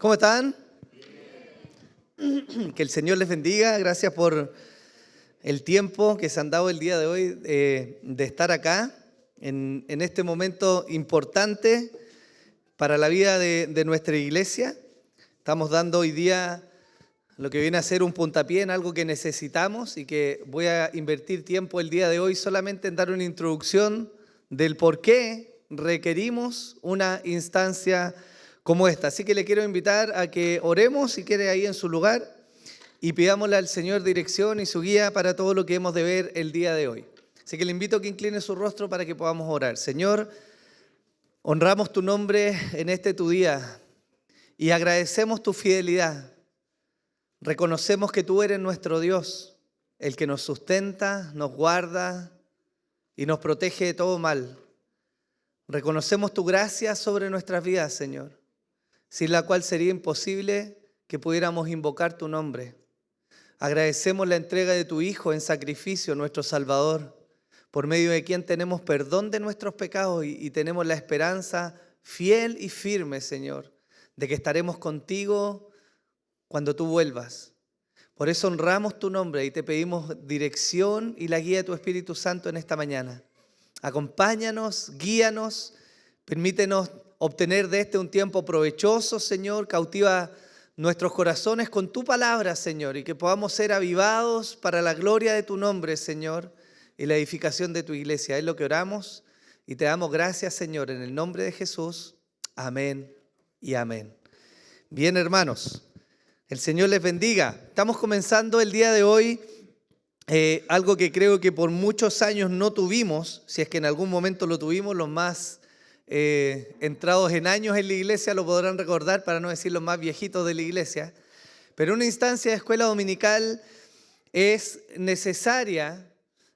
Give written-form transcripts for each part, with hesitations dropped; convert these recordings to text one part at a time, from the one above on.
¿Cómo están? Que el Señor les bendiga. Gracias por el tiempo que se han dado el día de hoy de estar acá en este momento importante para la vida de nuestra iglesia. Estamos dando hoy día lo que viene a ser un puntapié en algo que necesitamos y que voy a invertir tiempo el día de hoy solamente en dar una introducción del por qué requerimos una instancia como esta. Así que le quiero invitar a que oremos, si quiere, ahí en su lugar y pidámosle al Señor dirección y su guía para todo lo que hemos de ver el día de hoy. Así que le invito a que incline su rostro para que podamos orar. Señor, honramos tu nombre en este tu día y agradecemos tu fidelidad. Reconocemos que tú eres nuestro Dios, el que nos sustenta, nos guarda y nos protege de todo mal. Reconocemos tu gracia sobre nuestras vidas, Señor, sin la cual sería imposible que pudiéramos invocar tu nombre. Agradecemos la entrega de tu Hijo en sacrificio, nuestro Salvador, por medio de quien tenemos perdón de nuestros pecados y tenemos la esperanza fiel y firme, Señor, de que estaremos contigo cuando tú vuelvas. Por eso honramos tu nombre y te pedimos dirección y la guía de tu Espíritu Santo en esta mañana. Acompáñanos, guíanos, permítenos obtener de este un tiempo provechoso, Señor. Cautiva nuestros corazones con tu palabra, Señor, y que podamos ser avivados para la gloria de tu nombre, Señor, y la edificación de tu iglesia. Es lo que oramos y te damos gracias, Señor, en el nombre de Jesús. Amén y amén. Bien, hermanos, el Señor les bendiga. Estamos comenzando el día de hoy algo que creo que por muchos años no tuvimos, si es que en algún momento lo tuvimos, los más entrados en años en la iglesia lo podrán recordar, para no decir los más viejitos de la iglesia, pero una instancia de escuela dominical es necesaria,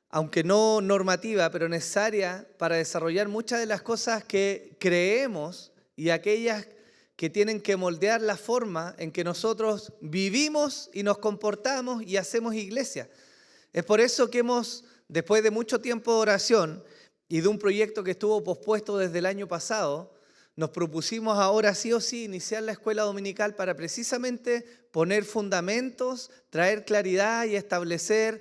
aunque no normativa, pero necesaria para desarrollar muchas de las cosas que creemos y aquellas que tienen que moldear la forma en que nosotros vivimos y nos comportamos y hacemos iglesia. Es por eso que después de mucho tiempo de oración y de un proyecto que estuvo pospuesto desde el año pasado, nos propusimos ahora sí o sí iniciar la escuela dominical para precisamente poner fundamentos, traer claridad y establecer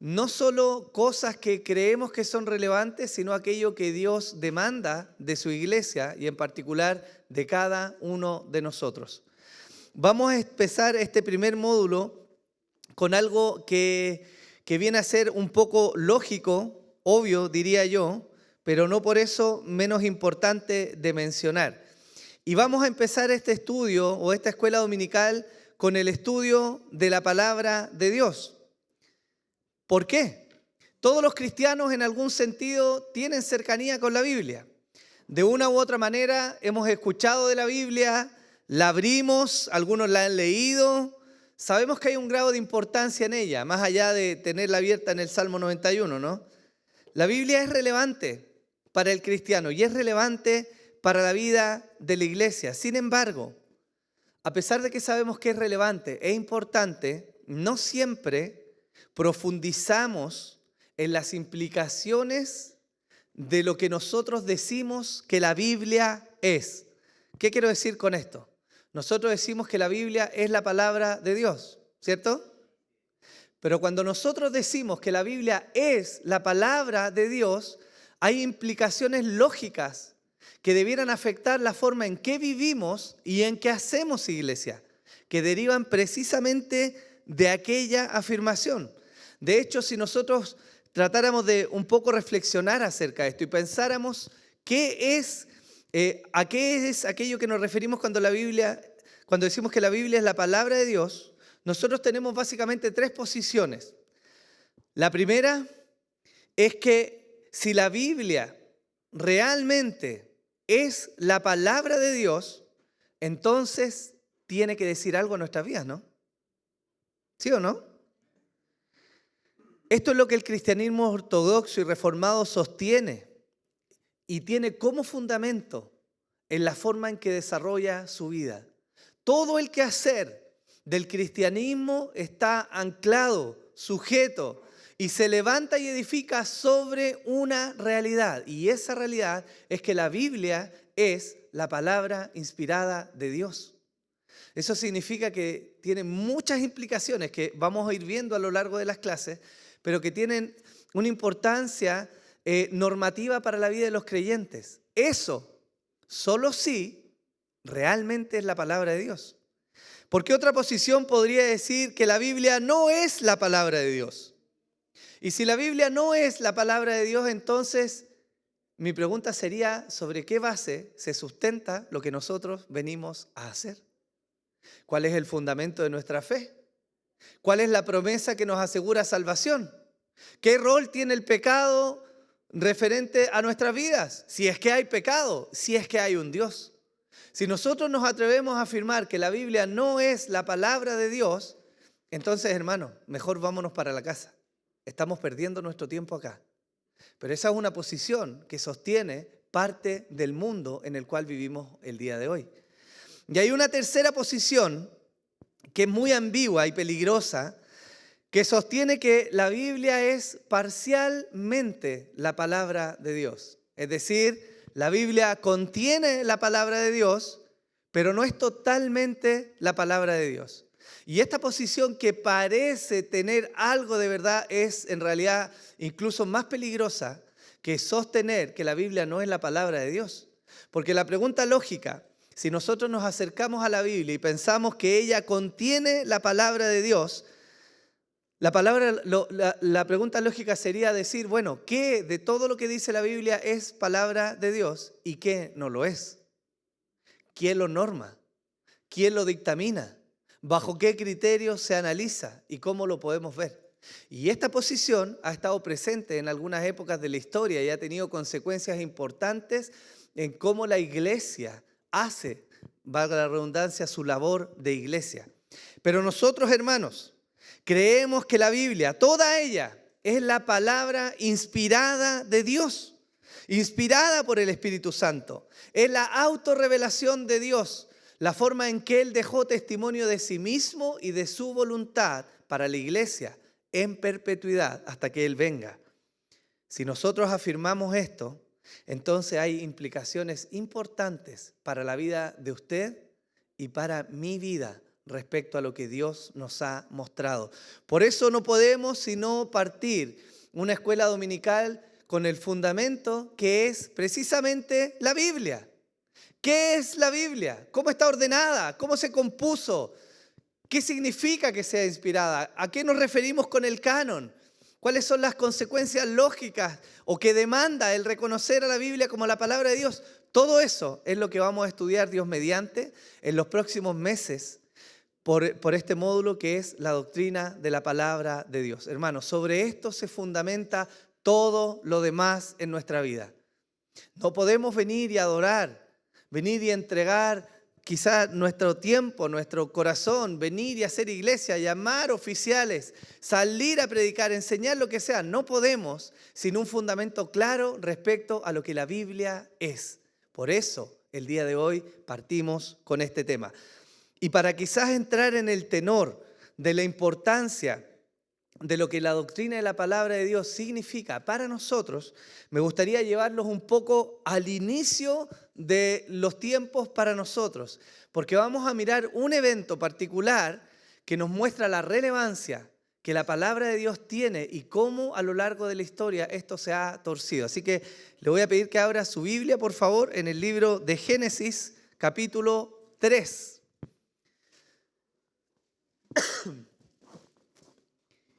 no solo cosas que creemos que son relevantes, sino aquello que Dios demanda de su iglesia y en particular de cada uno de nosotros. Vamos a empezar este primer módulo con algo que viene a ser un poco lógico, obvio, diría yo, pero no por eso menos importante de mencionar. Y vamos a empezar este estudio o esta escuela dominical con el estudio de la palabra de Dios. ¿Por qué? Todos los cristianos en algún sentido tienen cercanía con la Biblia. De una u otra manera hemos escuchado de la Biblia, la abrimos, algunos la han leído. Sabemos que hay un grado de importancia en ella, más allá de tenerla abierta en el Salmo 91, ¿no? La Biblia es relevante para el cristiano y es relevante para la vida de la iglesia. Sin embargo, a pesar de que sabemos que es relevante e importante, no siempre profundizamos en las implicaciones de lo que nosotros decimos que la Biblia es. ¿Qué quiero decir con esto? Nosotros decimos que la Biblia es la palabra de Dios, ¿cierto? Pero cuando nosotros decimos que la Biblia es la palabra de Dios, hay implicaciones lógicas que debieran afectar la forma en que vivimos y en que hacemos iglesia, que derivan precisamente de aquella afirmación. De hecho, si nosotros tratáramos de un poco reflexionar acerca de esto y pensáramos a qué es aquello que nos referimos cuando decimos que la Biblia es la palabra de Dios, nosotros tenemos básicamente tres posiciones. La primera es que si la Biblia realmente es la palabra de Dios, entonces tiene que decir algo en nuestras vidas, ¿no? ¿Sí o no? Esto es lo que el cristianismo ortodoxo y reformado sostiene y tiene como fundamento en la forma en que desarrolla su vida. Todo el quehacer del cristianismo está anclado, sujeto y se levanta y edifica sobre una realidad. Y esa realidad es que la Biblia es la palabra inspirada de Dios. Eso significa que tiene muchas implicaciones que vamos a ir viendo a lo largo de las clases, pero que tienen una importancia normativa para la vida de los creyentes. Eso solo si realmente es la palabra de Dios. Porque otra posición podría decir que la Biblia no es la palabra de Dios. Y si la Biblia no es la palabra de Dios, entonces mi pregunta sería, ¿sobre qué base se sustenta lo que nosotros venimos a hacer? ¿Cuál es el fundamento de nuestra fe? ¿Cuál es la promesa que nos asegura salvación? ¿Qué rol tiene el pecado referente a nuestras vidas? Si es que hay pecado, si es que hay un Dios. Si nosotros nos atrevemos a afirmar que la Biblia no es la palabra de Dios, entonces, hermano, mejor vámonos para la casa. Estamos perdiendo nuestro tiempo acá. Pero esa es una posición que sostiene parte del mundo en el cual vivimos el día de hoy. Y hay una tercera posición que es muy ambigua y peligrosa, que sostiene que la Biblia es parcialmente la palabra de Dios. Es decir, la Biblia contiene la palabra de Dios, pero no es totalmente la palabra de Dios. Y esta posición que parece tener algo de verdad es en realidad incluso más peligrosa que sostener que la Biblia no es la palabra de Dios. Porque la pregunta lógica, si nosotros nos acercamos a la Biblia y pensamos que ella contiene la palabra de Dios, la pregunta lógica sería decir, bueno, ¿qué de todo lo que dice la Biblia es palabra de Dios y qué no lo es? ¿Quién lo norma? ¿Quién lo dictamina? ¿Bajo qué criterios se analiza y cómo lo podemos ver? Y esta posición ha estado presente en algunas épocas de la historia y ha tenido consecuencias importantes en cómo la iglesia hace, valga la redundancia, su labor de iglesia. Pero nosotros, hermanos, creemos que la Biblia, toda ella, es la palabra inspirada de Dios, inspirada por el Espíritu Santo. Es la autorrevelación de Dios, la forma en que Él dejó testimonio de sí mismo y de su voluntad para la iglesia en perpetuidad hasta que Él venga. Si nosotros afirmamos esto, entonces hay implicaciones importantes para la vida de usted y para mi vida respecto a lo que Dios nos ha mostrado. Por eso no podemos sino partir una escuela dominical con el fundamento que es precisamente la Biblia. ¿Qué es la Biblia? ¿Cómo está ordenada? ¿Cómo se compuso? ¿Qué significa que sea inspirada? ¿A qué nos referimos con el canon? ¿Cuáles son las consecuencias lógicas o que demanda el reconocer a la Biblia como la palabra de Dios? Todo eso es lo que vamos a estudiar, Dios mediante, en los próximos meses por este módulo que es la doctrina de la palabra de Dios. Hermanos, sobre esto se fundamenta todo lo demás en nuestra vida. No podemos venir y adorar, venir y entregar quizás nuestro tiempo, nuestro corazón, venir y hacer iglesia, llamar oficiales, salir a predicar, enseñar lo que sea. No podemos sin un fundamento claro respecto a lo que la Biblia es. Por eso, el día de hoy partimos con este tema. Y para quizás entrar en el tenor de la importancia de lo que la doctrina de la palabra de Dios significa para nosotros, me gustaría llevarlos un poco al inicio de los tiempos para nosotros, porque vamos a mirar un evento particular que nos muestra la relevancia que la palabra de Dios tiene y cómo a lo largo de la historia esto se ha torcido. Así que le voy a pedir que abra su Biblia, por favor, en el libro de Génesis, capítulo 3.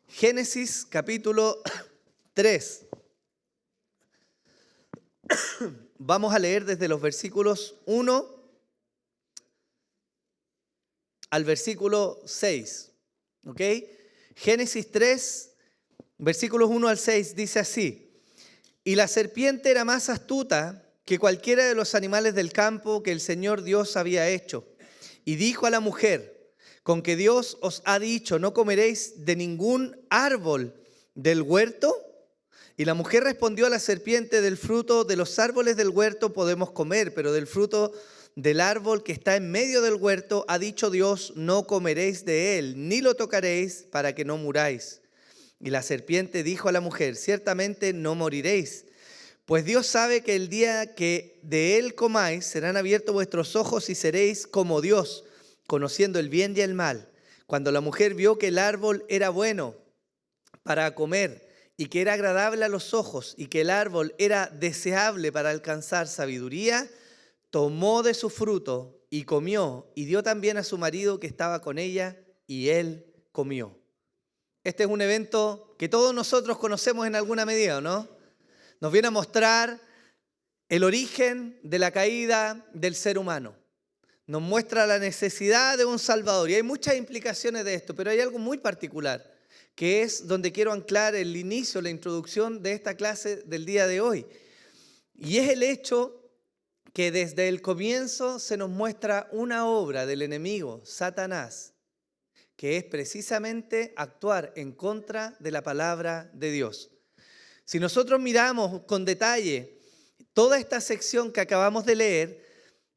Génesis capítulo 3. Vamos a leer desde los versículos 1 al versículo 6. ¿Ok? Génesis 3, versículos 1 al 6 dice así: Y la serpiente era más astuta que cualquiera de los animales del campo que el Señor Dios había hecho. Y dijo a la mujer: ¿Con que Dios os ha dicho, no comeréis de ningún árbol del huerto? Y la mujer respondió a la serpiente: del fruto de los árboles del huerto podemos comer, pero del fruto del árbol que está en medio del huerto ha dicho Dios, no comeréis de él, ni lo tocaréis para que no muráis. Y la serpiente dijo a la mujer: ciertamente no moriréis, pues Dios sabe que el día que de él comáis serán abiertos vuestros ojos y seréis como Dios, conociendo el bien y el mal. Cuando la mujer vio que el árbol era bueno para comer y que era agradable a los ojos y que el árbol era deseable para alcanzar sabiduría, tomó de su fruto y comió y dio también a su marido que estaba con ella y él comió. Este es un evento que todos nosotros conocemos en alguna medida, ¿no? Nos viene a mostrar el origen de la caída del ser humano. Nos muestra la necesidad de un Salvador. Y hay muchas implicaciones de esto, pero hay algo muy particular, que es donde quiero anclar el inicio, la introducción de esta clase del día de hoy. Y es el hecho que desde el comienzo se nos muestra una obra del enemigo, Satanás, que es precisamente actuar en contra de la palabra de Dios. Si nosotros miramos con detalle toda esta sección que acabamos de leer,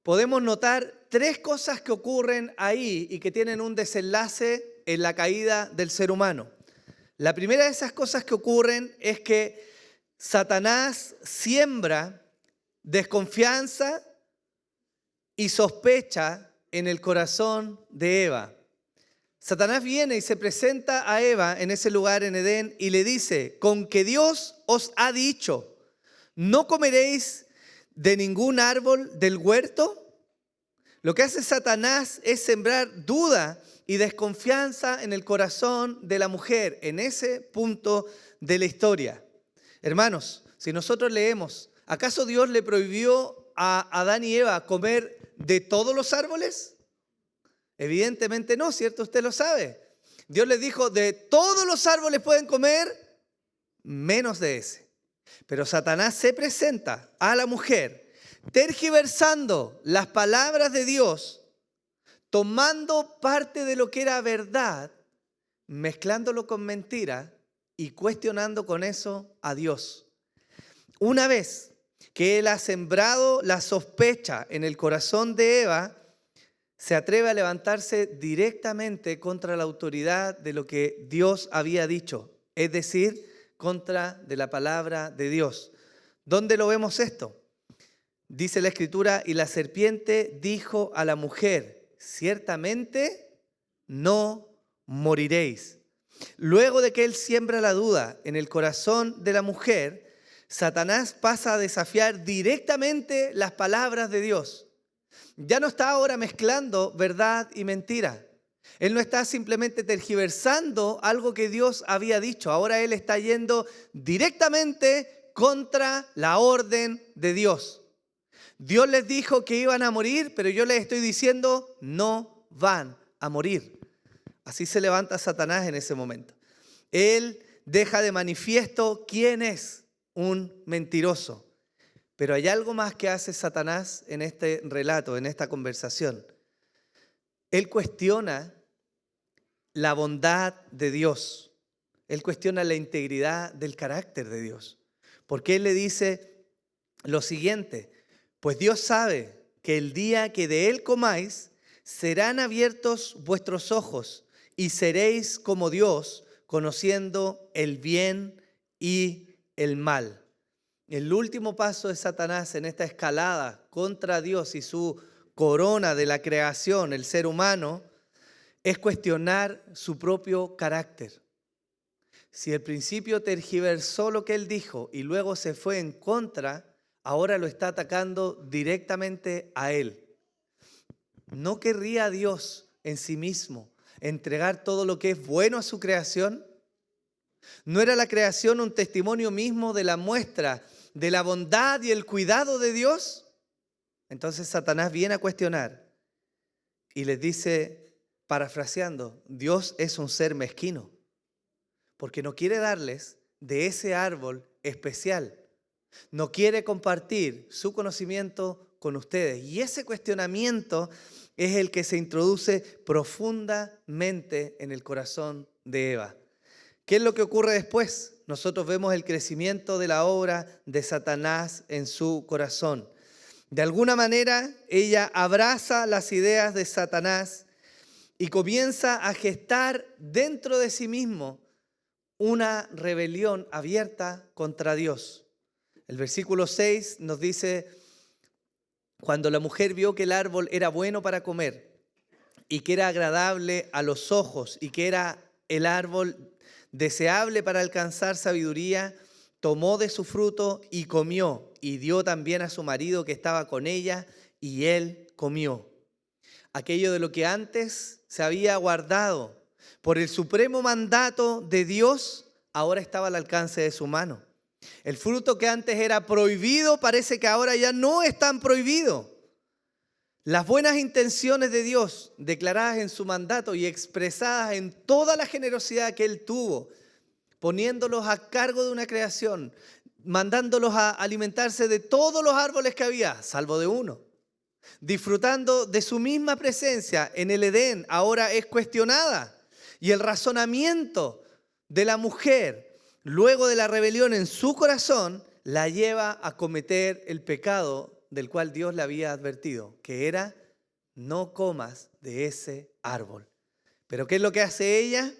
podemos notar tres cosas que ocurren ahí y que tienen un desenlace en la caída del ser humano. La primera de esas cosas que ocurren es que Satanás siembra desconfianza y sospecha en el corazón de Eva. Satanás viene y se presenta a Eva en ese lugar en Edén y le dice: con que Dios os ha dicho, no comeréis de ningún árbol del huerto. Lo que hace Satanás es sembrar duda y desconfianza en el corazón de la mujer, en ese punto de la historia. Hermanos, si nosotros leemos, ¿acaso Dios le prohibió a Adán y Eva comer de todos los árboles? Evidentemente no, ¿cierto? Usted lo sabe. Dios les dijo, de todos los árboles pueden comer, menos de ese. Pero Satanás se presenta a la mujer, tergiversando las palabras de Dios, tomando parte de lo que era verdad, mezclándolo con mentira y cuestionando con eso a Dios. Una vez que Él ha sembrado la sospecha en el corazón de Eva, se atreve a levantarse directamente contra la autoridad de lo que Dios había dicho, es decir, contra de la palabra de Dios. ¿Dónde lo vemos esto? Dice la Escritura, y la serpiente dijo a la mujer, ciertamente no moriréis. Luego de que él siembra la duda en el corazón de la mujer, Satanás pasa a desafiar directamente las palabras de Dios. Ya no está ahora mezclando verdad y mentira. Él no está simplemente tergiversando algo que Dios había dicho. Ahora él está yendo directamente contra la orden de Dios. Dios les dijo que iban a morir, pero yo les estoy diciendo no van a morir. Así se levanta Satanás en ese momento. Él deja de manifiesto quién es un mentiroso. Pero hay algo más que hace Satanás en este relato, en esta conversación. Él cuestiona la bondad de Dios. Él cuestiona la integridad del carácter de Dios. Porque él le dice lo siguiente: pues Dios sabe que el día que de él comáis, serán abiertos vuestros ojos y seréis como Dios, conociendo el bien y el mal. El último paso de Satanás en esta escalada contra Dios y su corona de la creación, el ser humano, es cuestionar su propio carácter. Si al principio tergiversó lo que él dijo y luego se fue en contra, ahora lo está atacando directamente a él. ¿No querría Dios en sí mismo entregar todo lo que es bueno a su creación? ¿No era la creación un testimonio mismo de la muestra de la bondad y el cuidado de Dios? Entonces Satanás viene a cuestionar y les dice, parafraseando, Dios es un ser mezquino porque no quiere darles de ese árbol especial. No quiere compartir su conocimiento con ustedes. Y ese cuestionamiento es el que se introduce profundamente en el corazón de Eva. ¿Qué es lo que ocurre después? Nosotros vemos el crecimiento de la obra de Satanás en su corazón. De alguna manera, ella abraza las ideas de Satanás y comienza a gestar dentro de sí mismo una rebelión abierta contra Dios. El versículo 6 nos dice, cuando la mujer vio que el árbol era bueno para comer y que era agradable a los ojos y que era el árbol deseable para alcanzar sabiduría, tomó de su fruto y comió, y dio también a su marido que estaba con ella, y él comió. Aquello de lo que antes se había guardado por el supremo mandato de Dios, ahora estaba al alcance de su mano. El fruto que antes era prohibido parece que ahora ya no es tan prohibido. Las buenas intenciones de Dios, declaradas en su mandato y expresadas en toda la generosidad que Él tuvo, poniéndolos a cargo de una creación, mandándolos a alimentarse de todos los árboles que había, salvo de uno, disfrutando de su misma presencia en el Edén, ahora es cuestionada. Y el razonamiento de la mujer, luego de la rebelión en su corazón, la lleva a cometer el pecado del cual Dios le había advertido, que era: no comas de ese árbol. Pero ¿qué es lo que hace ella?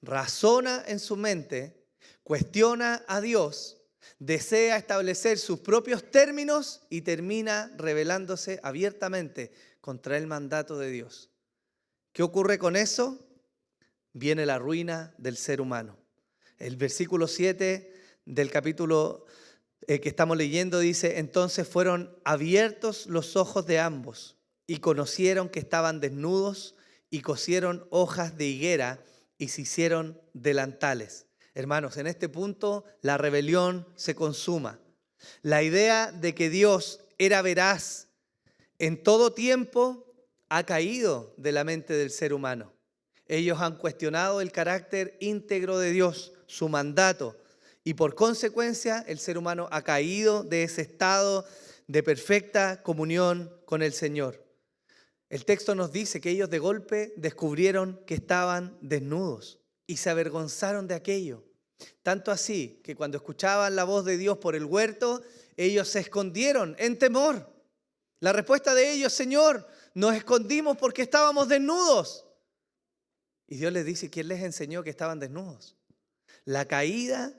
Razona en su mente, cuestiona a Dios, desea establecer sus propios términos y termina rebelándose abiertamente contra el mandato de Dios. ¿Qué ocurre con eso? Viene la ruina del ser humano. El versículo 7 del capítulo que estamos leyendo dice: entonces fueron abiertos los ojos de ambos y conocieron que estaban desnudos y cosieron hojas de higuera y se hicieron delantales. Hermanos, en este punto la rebelión se consuma. La idea de que Dios era veraz en todo tiempo ha caído de la mente del ser humano. Ellos han cuestionado el carácter íntegro de Dios, su mandato, y por consecuencia el ser humano ha caído de ese estado de perfecta comunión con el Señor. El texto nos dice que ellos de golpe descubrieron que estaban desnudos y se avergonzaron de aquello. Tanto así que cuando escuchaban la voz de Dios por el huerto, ellos se escondieron en temor. La respuesta de ellos: Señor, nos escondimos porque estábamos desnudos. Y Dios les dice: ¿quién les enseñó que estaban desnudos? La caída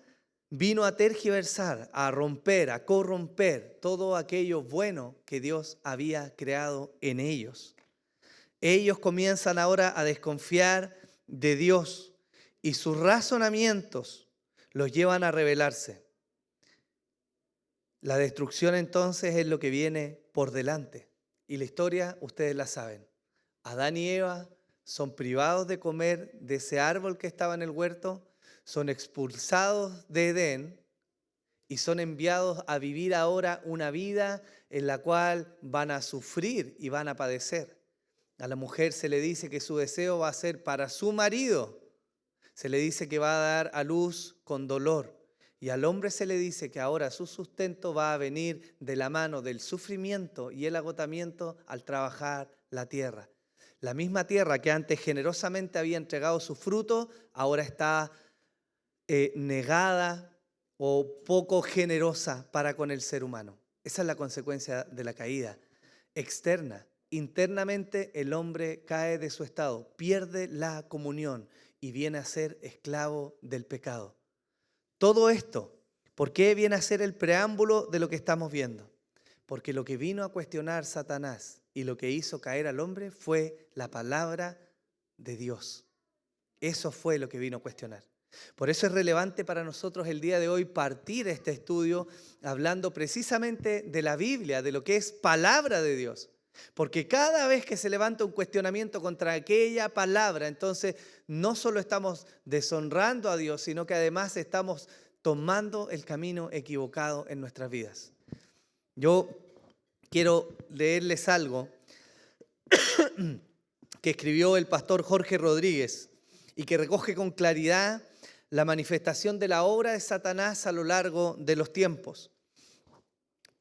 vino a tergiversar, a romper, a corromper todo aquello bueno que Dios había creado en ellos. Ellos comienzan ahora a desconfiar de Dios y sus razonamientos los llevan a rebelarse. La destrucción entonces es lo que viene por delante. Y la historia ustedes la saben. Adán y Eva son privados de comer de ese árbol que estaba en el huerto, son expulsados de Edén y son enviados a vivir ahora una vida en la cual van a sufrir y van a padecer. A la mujer se le dice que su deseo va a ser para su marido. Se le dice que va a dar a luz con dolor. Y al hombre se le dice que ahora su sustento va a venir de la mano del sufrimiento y el agotamiento al trabajar la tierra. La misma tierra que antes generosamente había entregado su fruto, ahora está negada o poco generosa para con el ser humano. Esa es la consecuencia de la caída externa. Internamente el hombre cae de su estado, pierde la comunión y viene a ser esclavo del pecado. Todo esto, ¿por qué viene a ser el preámbulo de lo que estamos viendo? Porque lo que vino a cuestionar Satanás y lo que hizo caer al hombre fue la palabra de Dios. Eso fue lo que vino a cuestionar. Por eso es relevante para nosotros el día de hoy partir este estudio hablando precisamente de la Biblia, de lo que es palabra de Dios. Porque cada vez que se levanta un cuestionamiento contra aquella palabra, entonces no solo estamos deshonrando a Dios, sino que además estamos tomando el camino equivocado en nuestras vidas. Yo quiero leerles algo que escribió el pastor Jorge Rodríguez y que recoge con claridad la manifestación de la obra de Satanás a lo largo de los tiempos.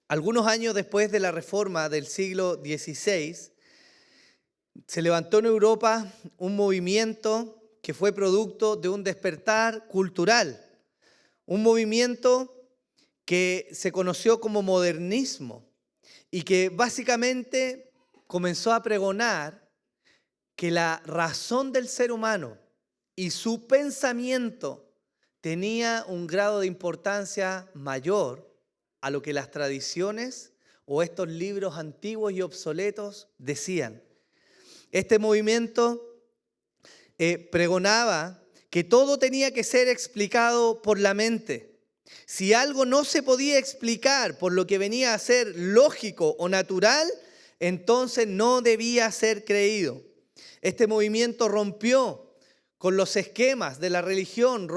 Algunos años después de la reforma del siglo XVI, se levantó en Europa un movimiento que fue producto de un despertar cultural, un movimiento que se conoció como modernismo y que básicamente comenzó a pregonar que la razón del ser humano y su pensamiento tenía un grado de importancia mayor a lo que las tradiciones o estos libros antiguos y obsoletos decían. Este movimiento pregonaba que todo tenía que ser explicado por la mente. Si algo no se podía explicar por lo que venía a ser lógico o natural, entonces no debía ser creído. Este movimiento rompió con los esquemas de la religión,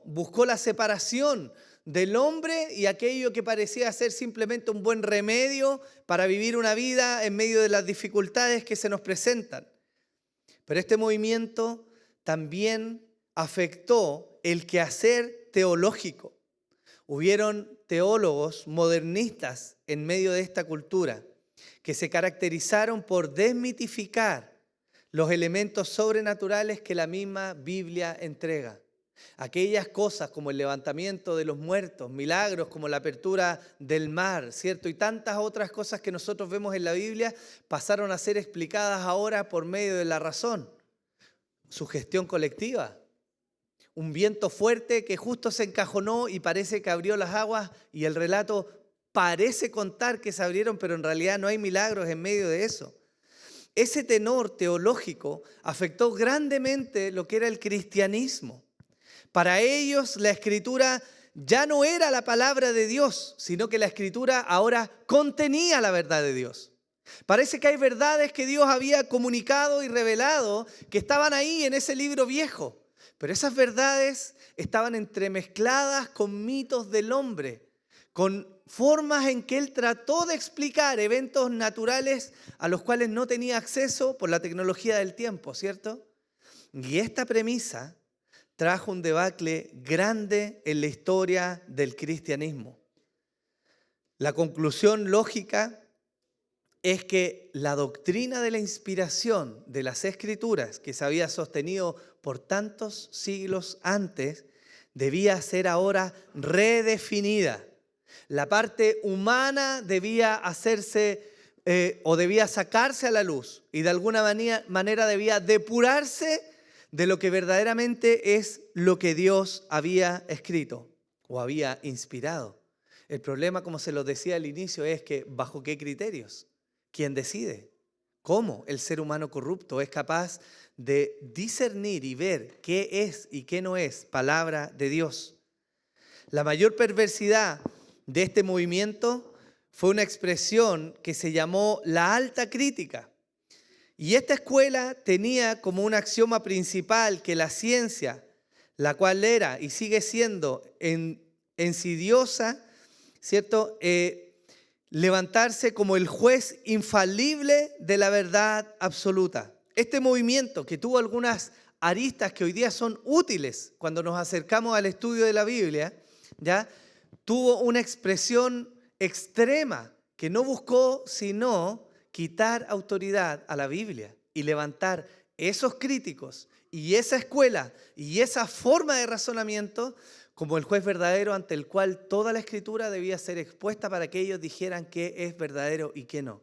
buscó la separación del hombre y aquello que parecía ser simplemente un buen remedio para vivir una vida en medio de las dificultades que se nos presentan. Pero este movimiento también afectó el quehacer teológico. Hubieron teólogos modernistas en medio de esta cultura que se caracterizaron por desmitificar los elementos sobrenaturales que la misma Biblia entrega. Aquellas cosas como el levantamiento de los muertos, milagros como la apertura del mar, ¿cierto? Y tantas otras cosas que nosotros vemos en la Biblia pasaron a ser explicadas ahora por medio de la razón. Sugestión colectiva. Un viento fuerte que justo se encajonó y parece que abrió las aguas y el relato parece contar que se abrieron, pero en realidad no hay milagros en medio de eso. Ese tenor teológico afectó grandemente lo que era el cristianismo. Para ellos la Escritura ya no era la palabra de Dios, sino que la Escritura ahora contenía la verdad de Dios. Parece que hay verdades que Dios había comunicado y revelado que estaban ahí en ese libro viejo. Pero esas verdades estaban entremezcladas con mitos del hombre, con formas en que él trató de explicar eventos naturales a los cuales no tenía acceso por la tecnología del tiempo, ¿cierto? Y esta premisa trajo un debacle grande en la historia del cristianismo. La conclusión lógica es que la doctrina de la inspiración de las Escrituras, que se había sostenido por tantos siglos antes, debía ser ahora redefinida. La parte humana debía hacerse debía sacarse a la luz y de alguna manera debía depurarse de lo que verdaderamente es lo que Dios había escrito o había inspirado. El problema, como se lo decía al inicio, es que ¿bajo qué criterios? ¿Quién decide? ¿Cómo el ser humano corrupto es capaz de discernir y ver qué es y qué no es palabra de Dios? La mayor perversidad de este movimiento fue una expresión que se llamó la alta crítica. Y esta escuela tenía como un axioma principal que la ciencia, la cual era y sigue siendo insidiosa, ¿cierto? Levantarse como el juez infalible de la verdad absoluta. Este movimiento, que tuvo algunas aristas que hoy día son útiles cuando nos acercamos al estudio de la Biblia, ¿ya? Tuvo una expresión extrema que no buscó sino quitar autoridad a la Biblia y levantar esos críticos y esa escuela y esa forma de razonamiento como el juez verdadero ante el cual toda la Escritura debía ser expuesta para que ellos dijeran qué es verdadero y qué no.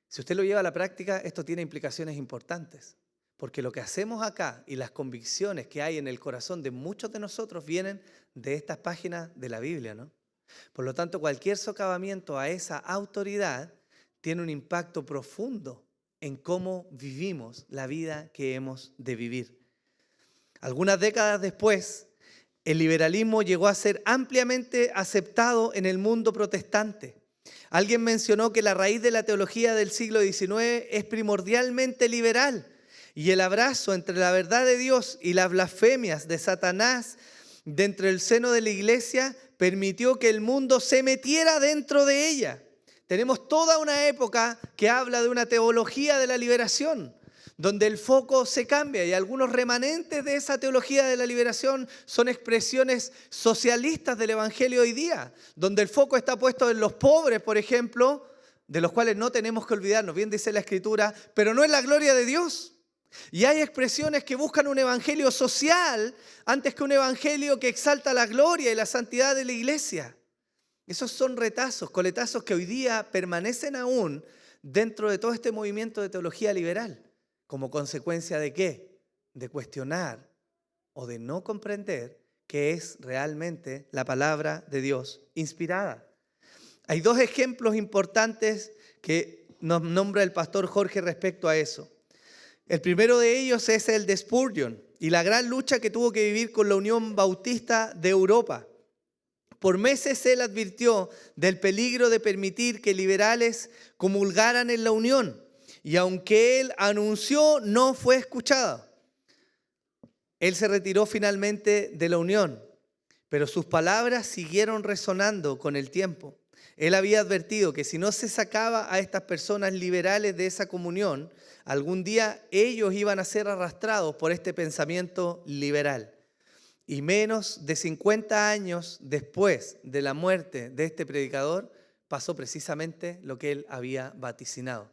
Si usted lo lleva a la práctica, esto tiene implicaciones importantes, porque lo que hacemos acá y las convicciones que hay en el corazón de muchos de nosotros vienen de estas páginas de la Biblia, ¿no? Por lo tanto, cualquier socavamiento a esa autoridad tiene un impacto profundo en cómo vivimos la vida que hemos de vivir. Algunas décadas después, el liberalismo llegó a ser ampliamente aceptado en el mundo protestante. Alguien mencionó que la raíz de la teología del siglo XIX es primordialmente liberal y el abrazo entre la verdad de Dios y las blasfemias de Satanás dentro del seno de la iglesia permitió que el mundo se metiera dentro de ella. Tenemos toda una época que habla de una teología de la liberación, donde el foco se cambia y algunos remanentes de esa teología de la liberación son expresiones socialistas del evangelio hoy día, donde el foco está puesto en los pobres, por ejemplo, de los cuales no tenemos que olvidarnos, bien dice la Escritura, pero no es la gloria de Dios. Y hay expresiones que buscan un evangelio social antes que un evangelio que exalta la gloria y la santidad de la iglesia. Esos son retazos, coletazos que hoy día permanecen aún dentro de todo este movimiento de teología liberal. ¿Como consecuencia de qué? De cuestionar o de no comprender qué es realmente la palabra de Dios inspirada. Hay dos ejemplos importantes que nos nombra el pastor Jorge respecto a eso. El primero de ellos es el de Spurgeon y la gran lucha que tuvo que vivir con la Unión Bautista de Europa. Por meses él advirtió del peligro de permitir que liberales comulgaran en la unión, y aunque él anunció, no fue escuchado. Él se retiró finalmente de la unión, pero sus palabras siguieron resonando con el tiempo. Él había advertido que si no se sacaba a estas personas liberales de esa comunión, algún día ellos iban a ser arrastrados por este pensamiento liberal. Y menos de 50 años después de la muerte de este predicador, pasó precisamente lo que él había vaticinado.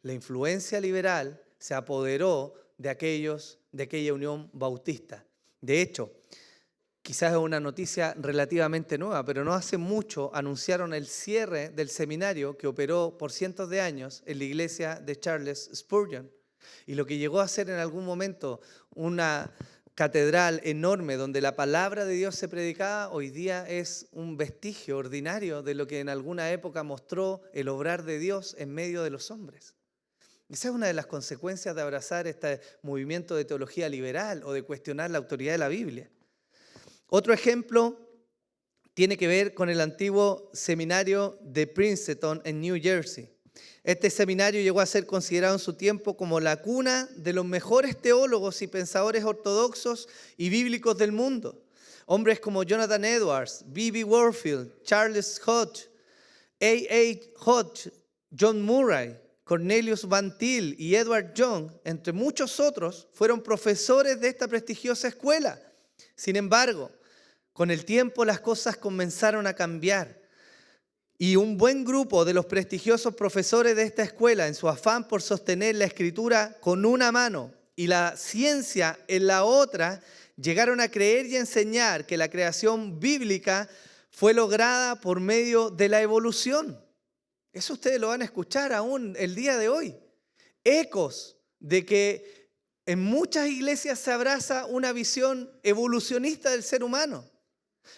La influencia liberal se apoderó de aquella unión bautista. De hecho, quizás es una noticia relativamente nueva, pero no hace mucho anunciaron el cierre del seminario que operó por cientos de años en la iglesia de Charles Spurgeon. Y lo que llegó a ser en algún momento una catedral enorme donde la palabra de Dios se predicaba, hoy día es un vestigio ordinario de lo que en alguna época mostró el obrar de Dios en medio de los hombres. Esa es una de las consecuencias de abrazar este movimiento de teología liberal o de cuestionar la autoridad de la Biblia. Otro ejemplo tiene que ver con el antiguo seminario de Princeton en New Jersey. Este seminario llegó a ser considerado en su tiempo como la cuna de los mejores teólogos y pensadores ortodoxos y bíblicos del mundo. Hombres como Jonathan Edwards, B.B. Warfield, Charles Hodge, A.A. Hodge, John Murray, Cornelius Van Til y Edward Young, entre muchos otros, fueron profesores de esta prestigiosa escuela. Sin embargo, con el tiempo las cosas comenzaron a cambiar. Y un buen grupo de los prestigiosos profesores de esta escuela, en su afán por sostener la escritura con una mano y la ciencia en la otra, llegaron a creer y enseñar que la creación bíblica fue lograda por medio de la evolución. Eso ustedes lo van a escuchar aún el día de hoy. Ecos de que en muchas iglesias se abraza una visión evolucionista del ser humano.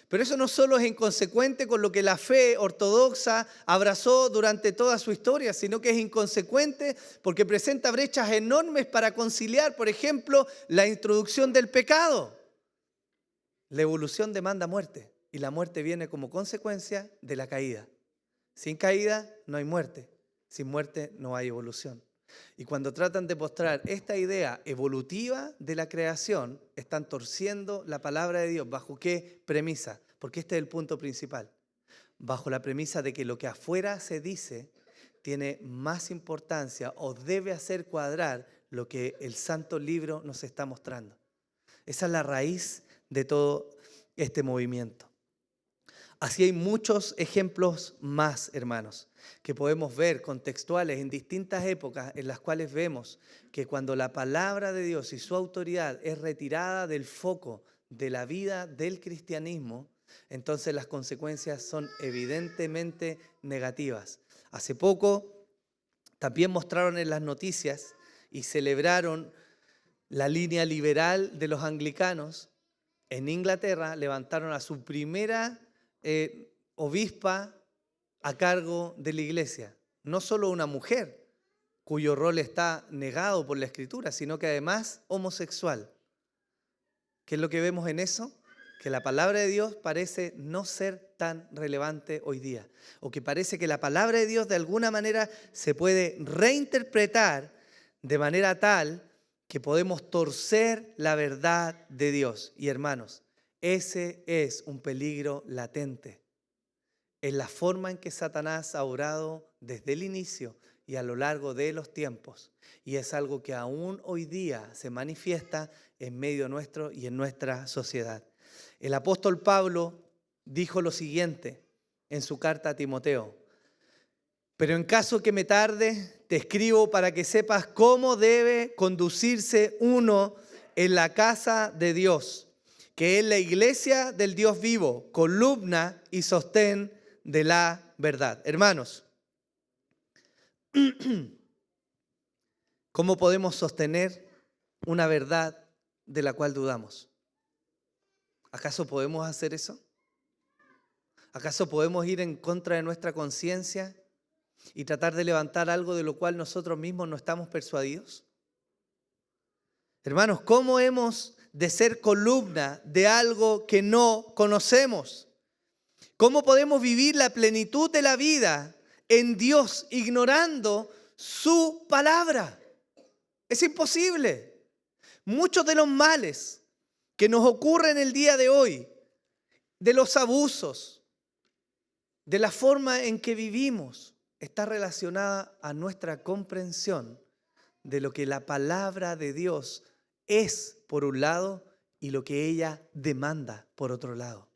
Pero eso no solo es inconsecuente con lo que la fe ortodoxa abrazó durante toda su historia, sino que es inconsecuente porque presenta brechas enormes para conciliar, por ejemplo, la introducción del pecado. La evolución demanda muerte y la muerte viene como consecuencia de la caída. Sin caída no hay muerte, sin muerte no hay evolución. Y cuando tratan de mostrar esta idea evolutiva de la creación, están torciendo la palabra de Dios. ¿Bajo qué premisa? Porque este es el punto principal. Bajo la premisa de que lo que afuera se dice tiene más importancia o debe hacer cuadrar lo que el santo libro nos está mostrando. Esa es la raíz de todo este movimiento. Así hay muchos ejemplos más, hermanos, que podemos ver contextuales en distintas épocas en las cuales vemos que cuando la palabra de Dios y su autoridad es retirada del foco de la vida del cristianismo, entonces las consecuencias son evidentemente negativas. Hace poco también mostraron en las noticias y celebraron la línea liberal de los anglicanos. En Inglaterra levantaron a su primera obispa a cargo de la iglesia. No solo una mujer, cuyo rol está negado por la Escritura, sino que además homosexual. ¿Qué es lo que vemos en eso? Que la palabra de Dios parece no ser tan relevante hoy día. O que parece que la palabra de Dios de alguna manera se puede reinterpretar de manera tal que podemos torcer la verdad de Dios. Y hermanos, ese es un peligro latente. Es la forma en que Satanás ha obrado desde el inicio y a lo largo de los tiempos. Y es algo que aún hoy día se manifiesta en medio nuestro y en nuestra sociedad. El apóstol Pablo dijo lo siguiente en su carta a Timoteo: pero en caso que me tarde, te escribo para que sepas cómo debe conducirse uno en la casa de Dios, que es la iglesia del Dios vivo, columna y sostén de la verdad. Hermanos, ¿cómo podemos sostener una verdad de la cual dudamos? ¿Acaso podemos hacer eso? ¿Acaso podemos ir en contra de nuestra conciencia y tratar de levantar algo de lo cual nosotros mismos no estamos persuadidos? Hermanos, ¿cómo hemos de ser columna de algo que no conocemos? ¿Cómo podemos vivir la plenitud de la vida en Dios ignorando su palabra? Es imposible. Muchos de los males que nos ocurren el día de hoy, de los abusos, de la forma en que vivimos, está relacionada a nuestra comprensión de lo que la palabra de Dios es por un lado y lo que ella demanda por otro lado.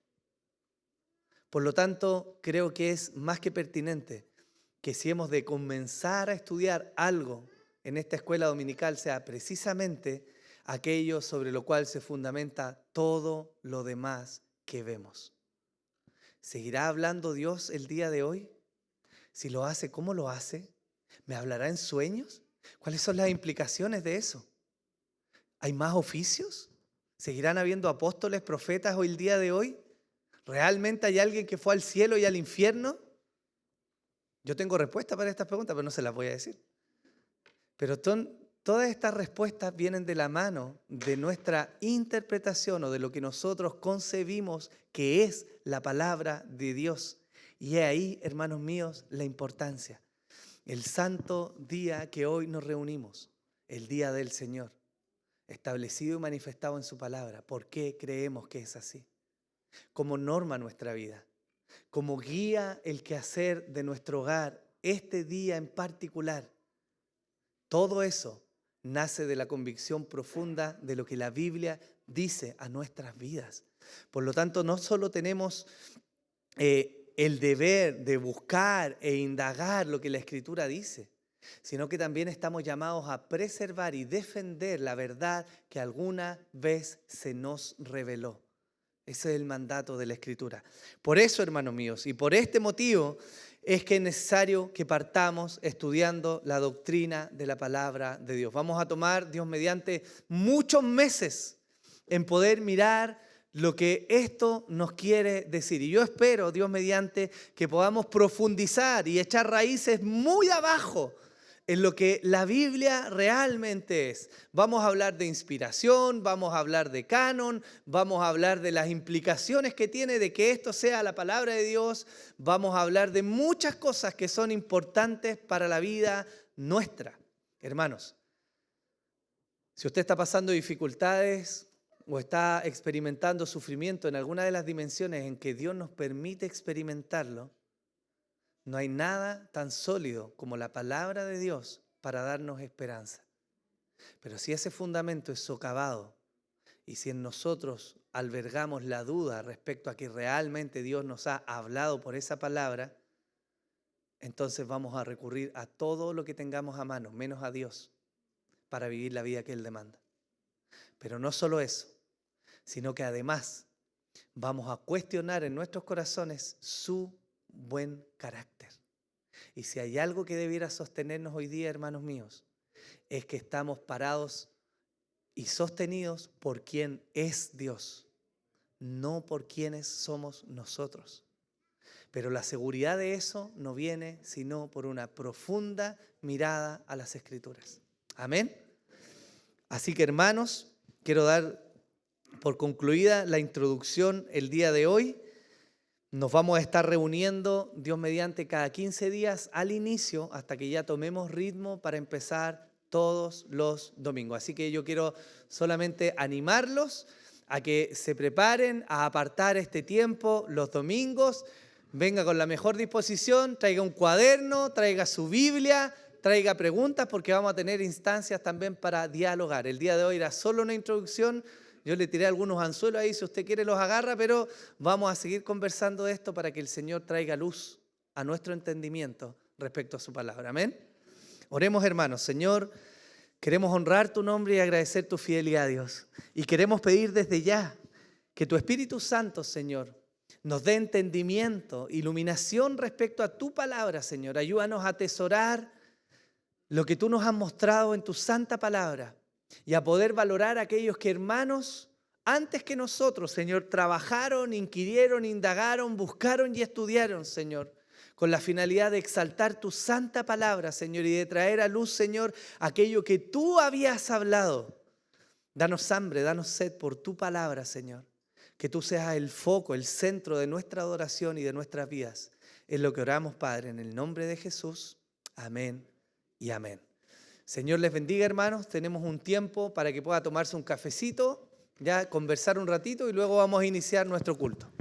Por lo tanto, creo que es más que pertinente que si hemos de comenzar a estudiar algo en esta escuela dominical sea precisamente aquello sobre lo cual se fundamenta todo lo demás que vemos. ¿Seguirá hablando Dios el día de hoy? Si lo hace, ¿cómo lo hace? ¿Me hablará en sueños? ¿Cuáles son las implicaciones de eso? ¿Hay más oficios? ¿Seguirán habiendo apóstoles, profetas hoy el día de hoy? ¿Realmente hay alguien que fue al cielo y al infierno? Yo tengo respuesta para estas preguntas, pero no se las voy a decir. Pero todas estas respuestas vienen de la mano de nuestra interpretación o de lo que nosotros concebimos que es la palabra de Dios. Y es ahí, hermanos míos, la importancia. El santo día que hoy nos reunimos, el día del Señor, establecido y manifestado en su palabra. ¿Por qué creemos que es así? Como norma nuestra vida, como guía el quehacer de nuestro hogar, este día en particular. Todo eso nace de la convicción profunda de lo que la Biblia dice a nuestras vidas. Por lo tanto, no solo tenemos el deber de buscar e indagar lo que la Escritura dice, sino que también estamos llamados a preservar y defender la verdad que alguna vez se nos reveló. Ese es el mandato de la Escritura. Por eso, hermanos míos, y por este motivo es que es necesario que partamos estudiando la doctrina de la palabra de Dios. Vamos a tomar, Dios mediante, muchos meses en poder mirar lo que esto nos quiere decir. Y yo espero, Dios mediante, que podamos profundizar y echar raíces muy abajo en lo que la Biblia realmente es. Vamos a hablar de inspiración, vamos a hablar de canon, vamos a hablar de las implicaciones que tiene de que esto sea la palabra de Dios, vamos a hablar de muchas cosas que son importantes para la vida nuestra. Hermanos, si usted está pasando dificultades o está experimentando sufrimiento en alguna de las dimensiones en que Dios nos permite experimentarlo, no hay nada tan sólido como la palabra de Dios para darnos esperanza. Pero si ese fundamento es socavado y si en nosotros albergamos la duda respecto a que realmente Dios nos ha hablado por esa palabra, entonces vamos a recurrir a todo lo que tengamos a mano, menos a Dios, para vivir la vida que Él demanda. Pero no solo eso, sino que además vamos a cuestionar en nuestros corazones su buen carácter. Y si hay algo que debiera sostenernos hoy día, hermanos míos, es que estamos parados y sostenidos por quien es Dios, no por quienes somos nosotros. Pero la seguridad de eso no viene sino por una profunda mirada a las Escrituras. Amén. Así que, hermanos, quiero dar por concluida la introducción el día de hoy. Nos vamos a estar reuniendo, Dios mediante, cada 15 días al inicio, hasta que ya tomemos ritmo para empezar todos los domingos. Así que yo quiero solamente animarlos a que se preparen a apartar este tiempo los domingos. Venga con la mejor disposición, traiga un cuaderno, traiga su Biblia, traiga preguntas, porque vamos a tener instancias también para dialogar. El día de hoy era solo una introducción. Yo le tiré algunos anzuelos ahí, si usted quiere los agarra, pero vamos a seguir conversando de esto para que el Señor traiga luz a nuestro entendimiento respecto a su palabra. Amén. Oremos, hermanos. Señor, queremos honrar tu nombre y agradecer tu fidelidad, Dios. Y queremos pedir desde ya que tu Espíritu Santo, Señor, nos dé entendimiento, iluminación respecto a tu palabra, Señor. Ayúdanos a atesorar lo que tú nos has mostrado en tu santa palabra. Y a poder valorar a aquellos que, hermanos, antes que nosotros, Señor, trabajaron, inquirieron, indagaron, buscaron y estudiaron, Señor, con la finalidad de exaltar tu santa palabra, Señor, y de traer a luz, Señor, aquello que tú habías hablado. Danos hambre, danos sed por tu palabra, Señor. Que tú seas el foco, el centro de nuestra adoración y de nuestras vidas. Es lo que oramos, Padre, en el nombre de Jesús. Amén y amén. Señor les bendiga, hermanos. Tenemos un tiempo para que pueda tomarse un cafecito, ya conversar un ratito y luego vamos a iniciar nuestro culto.